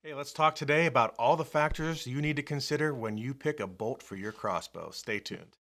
Hey, let's talk today about all the factors you need to consider when you pick a bolt for your crossbow. Stay tuned.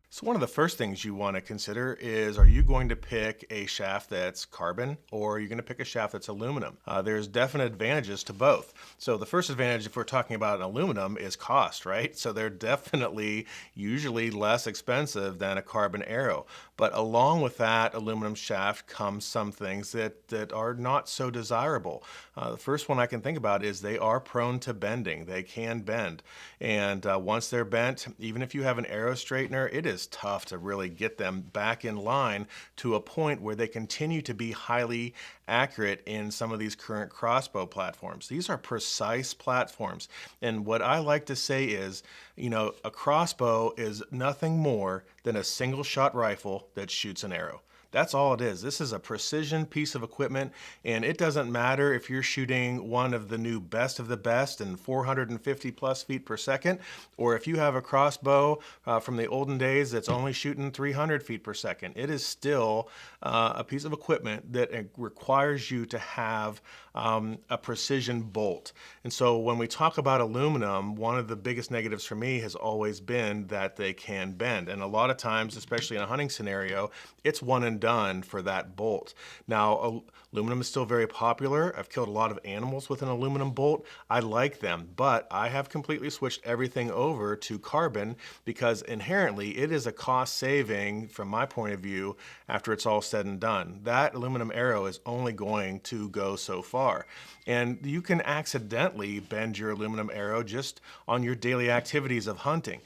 So one of the first things you want to consider is, are you going to pick a shaft that's carbon or are you going to pick a shaft that's aluminum? There's definite advantages to both. So the first advantage, if we're talking about aluminum, is cost, right? So they're definitely usually less expensive than a carbon arrow. But along with that aluminum shaft comes some things that are not so desirable. The first one I can think about is they are prone to bending. They can bend. And once they're bent, even if you have an arrow straightener, it is tough to really get them back in line to a point where they continue to be highly accurate in some of these current crossbow platforms. These are precise platforms. And what I like to say is, a crossbow is nothing more than a single shot rifle that shoots an arrow. That's all it is. This is a precision piece of equipment, and it doesn't matter if you're shooting one of the new best of the best and 450 plus feet per second, or if you have a crossbow from the olden days that's only shooting 300 feet per second. It is still a piece of equipment that requires you to have a precision bolt. And so when we talk about aluminum, one of the biggest negatives for me has always been that they can bend. And a lot of times, especially in a hunting scenario, it's one and done for that bolt. Now, aluminum is still very popular. I've killed a lot of animals with an aluminum bolt. I like them, but I have completely switched everything over to carbon because inherently it is a cost saving from my point of view after it's all said and done. That aluminum arrow is only going to go so far. And you can accidentally bend your aluminum arrow just on your daily activities of hunting.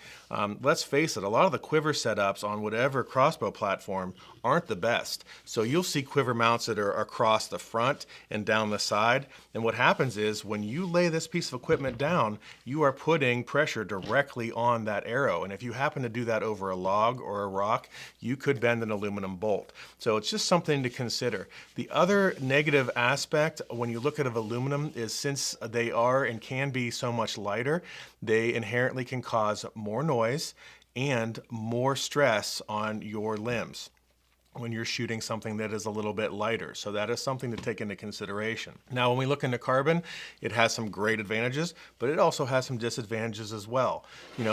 Let's face it, a lot of the quiver setups on whatever crossbow platform aren't the best. So you'll see quiver mounts that are across the front and down the side. And what happens is when you lay this piece of equipment down, you are putting pressure directly on that arrow. And if you happen to do that over a log or a rock, you could bend an aluminum bolt. So it's just something to consider. The other negative aspect when you look at aluminum is since they are and can be so much lighter, they inherently can cause more noise and more stress on your limbs when you're shooting something that is a little bit lighter. So that is something to take into consideration. Now, when we look into carbon, it has some great advantages, but it also has some disadvantages as well.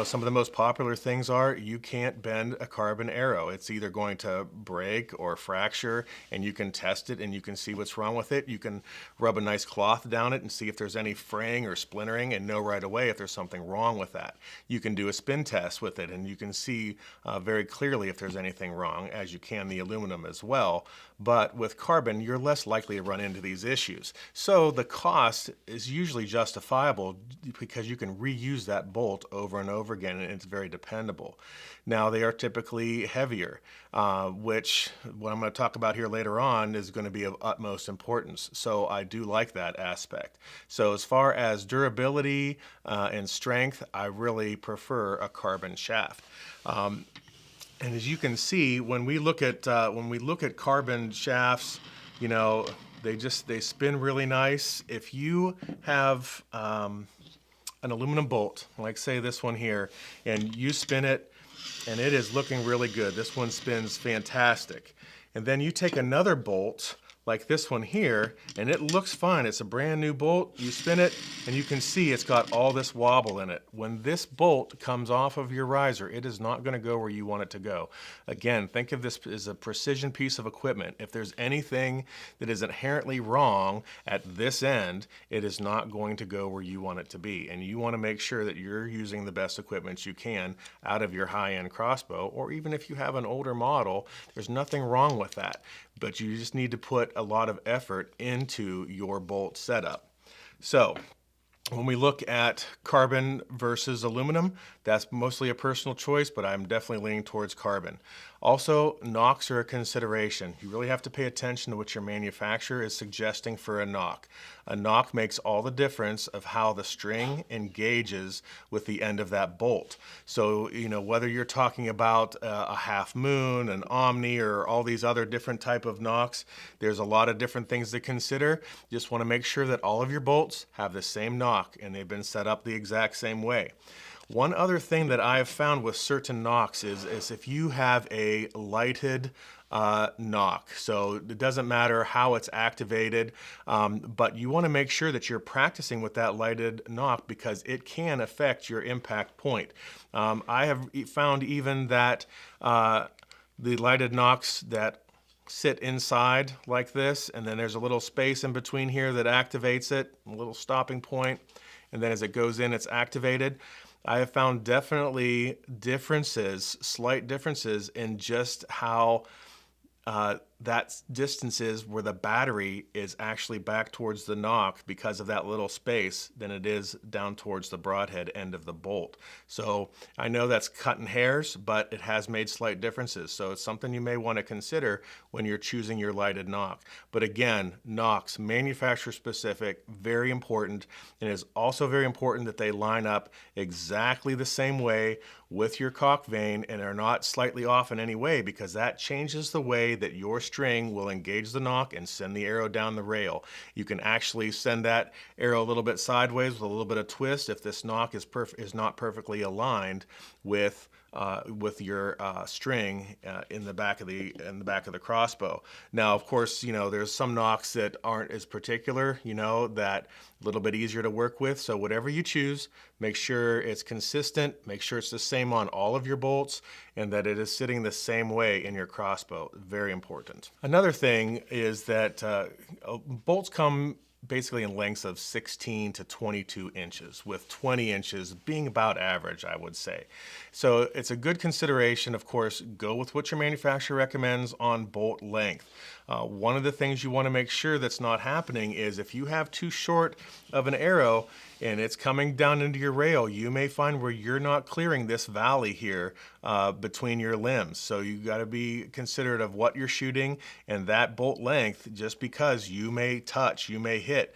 Some of the most popular things are you can't bend a carbon arrow. It's either going to break or fracture, and you can test it and you can see what's wrong with it. You can rub a nice cloth down it and see if there's any fraying or splintering and know right away if there's something wrong with that. You can do a spin test with it and you can see very clearly if there's anything wrong, as you can the aluminum as well. But with carbon, you're less likely to run into these issues. So the cost is usually justifiable because you can reuse that bolt over and over again, and it's very dependable. Now, they are typically heavier, which what I'm going to talk about here later on is going to be of utmost importance. So I do like that aspect. So as far as durability and strength, I really prefer a carbon shaft. And as you can see, when we look at carbon shafts, they spin really nice. If you have an aluminum bolt, like say this one here, and you spin it, and it is looking really good. This one spins fantastic. And then you take another bolt like this one here, and it looks fine. It's a brand new bolt. You spin it, and you can see it's got all this wobble in it. When this bolt comes off of your riser, it is not going to go where you want it to go. Again, think of this as a precision piece of equipment. If there's anything that is inherently wrong at this end, it is not going to go where you want it to be. And you want to make sure that you're using the best equipment you can out of your high-end crossbow, or even if you have an older model, there's nothing wrong with that. But you just need to put a lot of effort into your bolt setup. So when we look at carbon versus aluminum, that's mostly a personal choice, but I'm definitely leaning towards carbon. Also, nocks are a consideration. You really have to pay attention to what your manufacturer is suggesting for a nock. A nock makes all the difference of how the string engages with the end of that bolt. So, whether you're talking about a half moon, an omni, or all these other different type of nocks, there's a lot of different things to consider. You just want to make sure that all of your bolts have the same nock and they've been set up the exact same way. One other thing that I have found with certain nocks is if you have a lighted nock, so it doesn't matter how it's activated, but you want to make sure that you're practicing with that lighted nock because it can affect your impact point. I have found even that the lighted nocks that sit inside like this, and then there's a little space in between here that activates it, a little stopping point, and then as it goes in, it's activated. I have found definitely differences, slight differences in just how that distance is where the battery is actually back towards the nock because of that little space than it is down towards the broadhead end of the bolt. So I know that's cutting hairs, but it has made slight differences. So it's something you may want to consider when you're choosing your lighted nock. But again, nocks, manufacturer specific, very important. And it is also very important that they line up exactly the same way with your caulk vane and are not slightly off in any way, because that changes the way that your string will engage the nock and send the arrow down the rail. You can actually send that arrow a little bit sideways with a little bit of twist if this nock is not perfectly aligned with your string in the back of the crossbow. Now, of course, there's some nocks that aren't as particular, that a little bit easier to work with. So whatever you choose, make sure it's consistent, make sure it's the same on all of your bolts, and that it is sitting the same way in your crossbow. Very important. Another thing is that bolts come basically in lengths of 16 to 22 inches, with 20 inches being about average, I would say. So it's a good consideration. Of course, go with what your manufacturer recommends on bolt length. One of the things you want to make sure that's not happening is if you have too short of an arrow and it's coming down into your rail, you may find where you're not clearing this valley here between your limbs. So you got to be considerate of what you're shooting and that bolt length, just because you may touch, you may hit.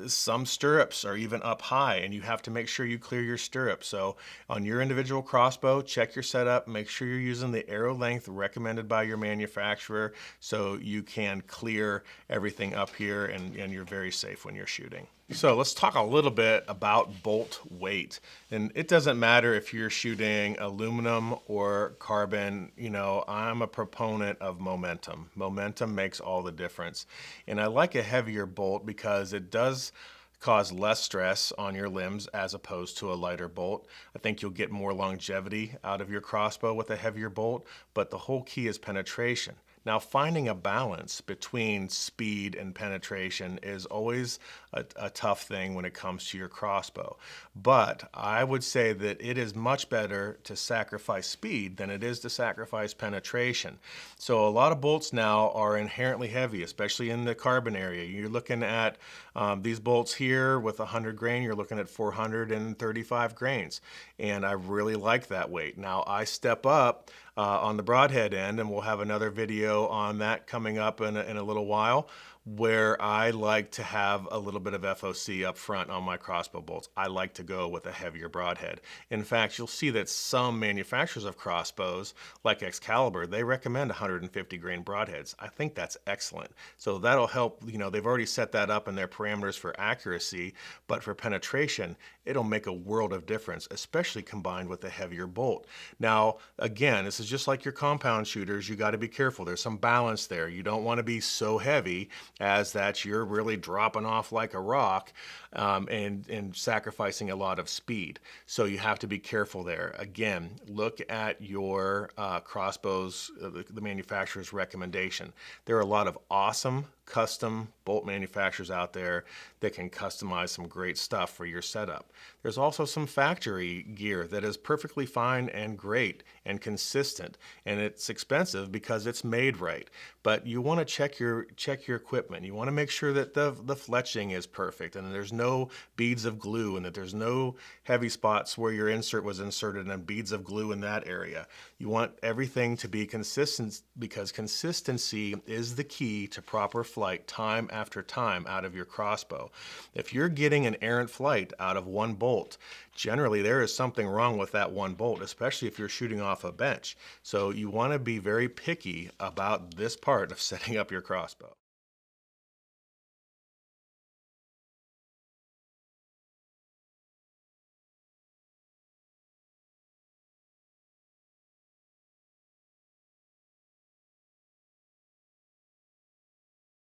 Some stirrups are even up high and you have to make sure you clear your stirrup. So on your individual crossbow, check your setup, make sure you're using the arrow length recommended by your manufacturer so you can clear everything up here and you're very safe when you're shooting. So let's talk a little bit about bolt weight. And it doesn't matter if you're shooting aluminum or carbon, I'm a proponent of momentum. Momentum makes all the difference. And I like a heavier bolt because it does cause less stress on your limbs as opposed to a lighter bolt. I think you'll get more longevity out of your crossbow with a heavier bolt, but the whole key is penetration. Now, finding a balance between speed and penetration is always a tough thing when it comes to your crossbow. But I would say that it is much better to sacrifice speed than it is to sacrifice penetration. So a lot of bolts now are inherently heavy, especially in the carbon area. You're looking at these bolts here with 100 grain, you're looking at 435 grains. And I really like that weight. Now, I step up on the broadhead end, and we'll have another video on that coming up in a little while, where I like to have a little bit of FOC up front on my crossbow bolts. I like to go with a heavier broadhead. In fact, you'll see that some manufacturers of crossbows, like Excalibur, they recommend 150 grain broadheads. I think that's excellent. So that'll help, they've already set that up in their parameters for accuracy, but for penetration, it'll make a world of difference, especially combined with a heavier bolt. Now, again, this is just like your compound shooters. You got to be careful. There's some balance there. You don't want to be so heavy as that you're really dropping off like a rock and sacrificing a lot of speed. So you have to be careful there. Again, look at your crossbows, the manufacturer's recommendation. There are a lot of awesome custom bolt manufacturers out there that can customize some great stuff for your setup. There's also some factory gear that is perfectly fine and great and consistent, and it's expensive because it's made right. But you want to check your equipment. You want to make sure that the fletching is perfect and there's no beads of glue and that there's no heavy spots where your insert was inserted and beads of glue in that area. You want everything to be consistent, because consistency is the key to proper flight time after time out of your crossbow. If you're getting an errant flight out of one bolt, generally there is something wrong with that one bolt, especially if you're shooting off a bench. So you want to be very picky about this part of setting up your crossbow.